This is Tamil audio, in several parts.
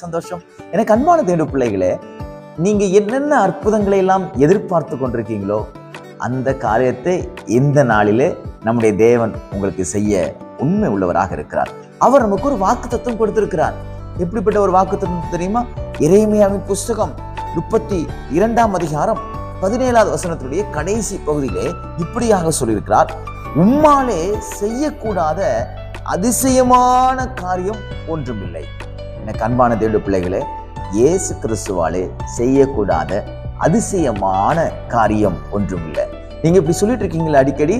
சந்தோஷம். எனக்கு அன்பான தேவனுடைய பிள்ளைகளே, நீங்க என்னென்ன அற்புதங்களை எல்லாம் எதிர்பார்த்து கொண்டிருக்கீங்களோ அந்த காரியத்தை இந்த நாளிலே நம்முடைய தேவன் உங்களுக்கு செய்ய உண்மை உள்ளவராக இருக்கிறார். அவர் நமக்கு ஒரு வாக்குத்தத்தம் கொடுத்திருக்கிறார். எப்படிப்பட்ட ஒரு வாக்குத்தத்தம் தெரியுமா? எரேமியாவின் புஸ்தகம் 32ஆம் அதிகாரம் 17வது வசனத்தினுடைய கடைசி பகுதியிலே இப்படியாக சொல்லியிருக்கிறார், உம்மாலே செய்யக்கூடாத அதிசயமான காரியம் ஒன்றுமில்லை. எனக்கு அன்பான தேவனுடைய பிள்ளைகளே, இயேசு கிறிஸ்துவாலே செய்யக்கூடாத அதிசயமான காரியம் ஒன்றும் இல்லை. நீங்க இப்படி சொல்லிட்டு இருக்கீங்களா அடிக்கடி,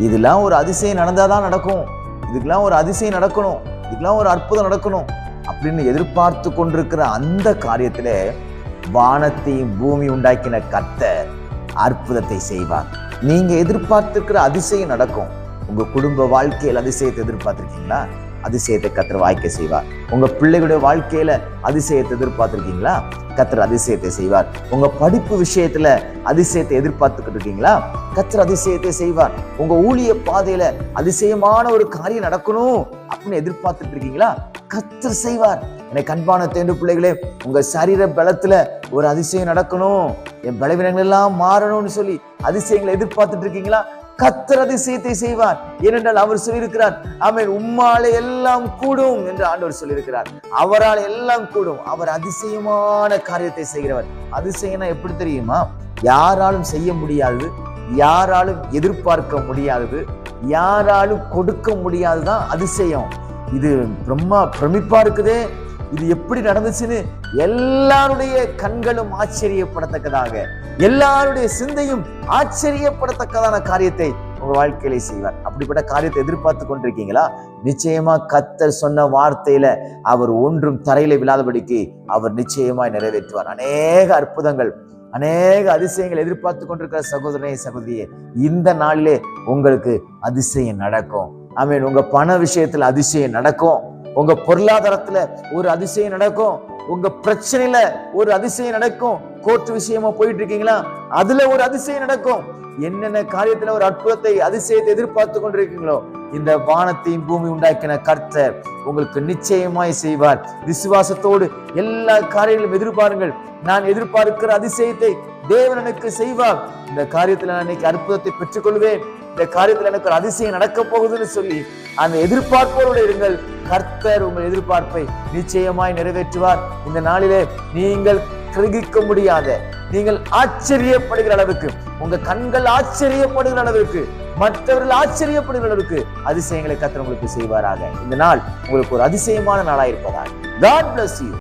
இதெல்லாம் ஒரு அதிசயம் நடந்தாதான் நடக்கும், இதுக்கெல்லாம் ஒரு அதிசயம் நடக்கணும், இதுக்கெல்லாம் ஒரு அற்புதம் நடக்கணும் அப்படின்னு எதிர்பார்த்து கொண்டிருக்கிற அந்த காரியத்தில வானத்தையும் பூமி உண்டாக்கின கர்த்தர் அற்புதத்தை செய்வார். நீங்க எதிர்பார்த்திருக்கிற அதிசயம் நடக்கும். உங்க குடும்ப வாழ்க்கையில் அதிசயத்தை எதிர்பார்த்திருக்கீங்களா? அதிசயத்தை கர்த்தர் வாய்க்க செய்வார். உங்க பிள்ளைகளுடைய வாழ்க்கையில அதிசயத்தை எதிர்பார்த்திருக்கீங்களா? கர்த்தர் அதிசயத்தை செய்வார். உங்க படிப்பு விஷயத்துல அதிசயத்தை எதிர்பார்த்துக்கிட்டு இருக்கீங்களா? கர்த்தர் அதிசயத்தை செய்வார். உங்க ஊழிய பாதையில அதிசயமான ஒரு காரியம் நடக்கணும் அப்படின்னு எதிர்பார்த்துட்டு இருக்கீங்களா? கர்த்தர் செய்வார். எனக்கு அன்பான தேவனுடைய பிள்ளைகளே, உங்க சரீர பலத்துல ஒரு அதிசயம் நடக்கணும், என் பலவீனங்கள் எல்லாம் மாறணும்னு சொல்லி அதிசயங்களை எதிர்பார்த்துட்டு இருக்கீங்களா? கர்த்தர் அதிசயத்தை செய்வார். ஏனென்றால் அவர் சொல்லியிருக்கிறார், ஆமென், உம்மாலே எல்லாம் கூடும் என்று ஆண்டவர் சொல்லியிருக்கிறார். அவரால் எல்லாம் கூடும். அவர் அதிசயமான காரியத்தை செய்கிறவர். அதிசயம்னா எப்படி தெரியுமா? யாராலும் செய்ய முடியாது, யாராலும் எதிர்பார்க்க முடியாதது, யாராலும் கொடுக்க முடியாதுதான் அதிசயம். இது பிரமிப்பா இருக்குதே, இது எப்படி நடந்துச்சுன்னு எல்லாருடைய கண்களும் ஆச்சரியப்படத்தக்கதாக, எல்லாருடைய சிந்தையும் ஆச்சரியப்படத்தக்கதான காரியத்தை உங்க வாழ்க்கையில செய்வார். அப்படிப்பட்ட காரியத்தை எதிர்பார்த்து கொண்டிருக்கீங்களா? நிச்சயமா கர்த்தர் சொன்ன வார்த்தையில அவர் ஒன்றும் தரையில விழாதபடிக்கு அவர் நிச்சயமாய் நிறைவேற்றுவார். அநேக அற்புதங்கள், அநேக அதிசயங்கள் எதிர்பார்த்து கொண்டிருக்கிற சகோதரனே, சகோதரியே, இந்த நாளிலே உங்களுக்கு அதிசயம் நடக்கும். ஆமென். உங்க பண விஷயத்துல அதிசயம் நடக்கும், உங்க பொருளாதாரத்துல ஒரு அதிசயம் நடக்கும், உங்க பிரச்சனையில ஒரு அதிசயம் நடக்கும். கோர்ட் விஷயமா போயிட்டு இருக்கீங்களா? அதுல ஒரு அதிசயம் நடக்கும். என்னென்ன காரியத்துல ஒரு அற்புதத்தை அதிசயத்தை எதிர்பார்த்து கொண்டிருக்கீங்களோ இந்த வானத்தையும் பூமி உண்டாக்கின கர்த்தர் உங்களுக்கு நிச்சயமாய் செய்வார். விசுவாசத்தோடு எல்லா காரியங்களும் எதிர்பாருங்கள். நான் எதிர்பார்க்கிற அதிசயத்தை தேவன் எனக்கு செய்வார். இந்த காரியத்துல நான் இன்னைக்கு அற்புதத்தை பெற்றுக் கொள்வேன், இந்த காரியத்துல எனக்கு ஒரு அதிசயம் நடக்க போகுதுன்னு சொல்லி அந்த எதிர்பார்ப்போடு இருங்கள். கர்த்தர் உங்கள் எதிர்பார்ப்பை நிச்சயமாய் நிறைவேற்றுவார். இந்த நாளிலே நீங்கள் கிரகிக்க முடியாத, நீங்கள் ஆச்சரியப்படுகிற அளவுக்கு, உங்க கண்கள் ஆச்சரியப்படுகிற அளவுக்கு, மற்றவர்கள் ஆச்சரியப்படுகிற அளவுக்கு அதிசயங்களை கர்த்தர் உங்களுக்கு செய்வாராக. இந்த நாள் உங்களுக்கு ஒரு அதிசயமான நாளாயிருப்பதாக. God bless you.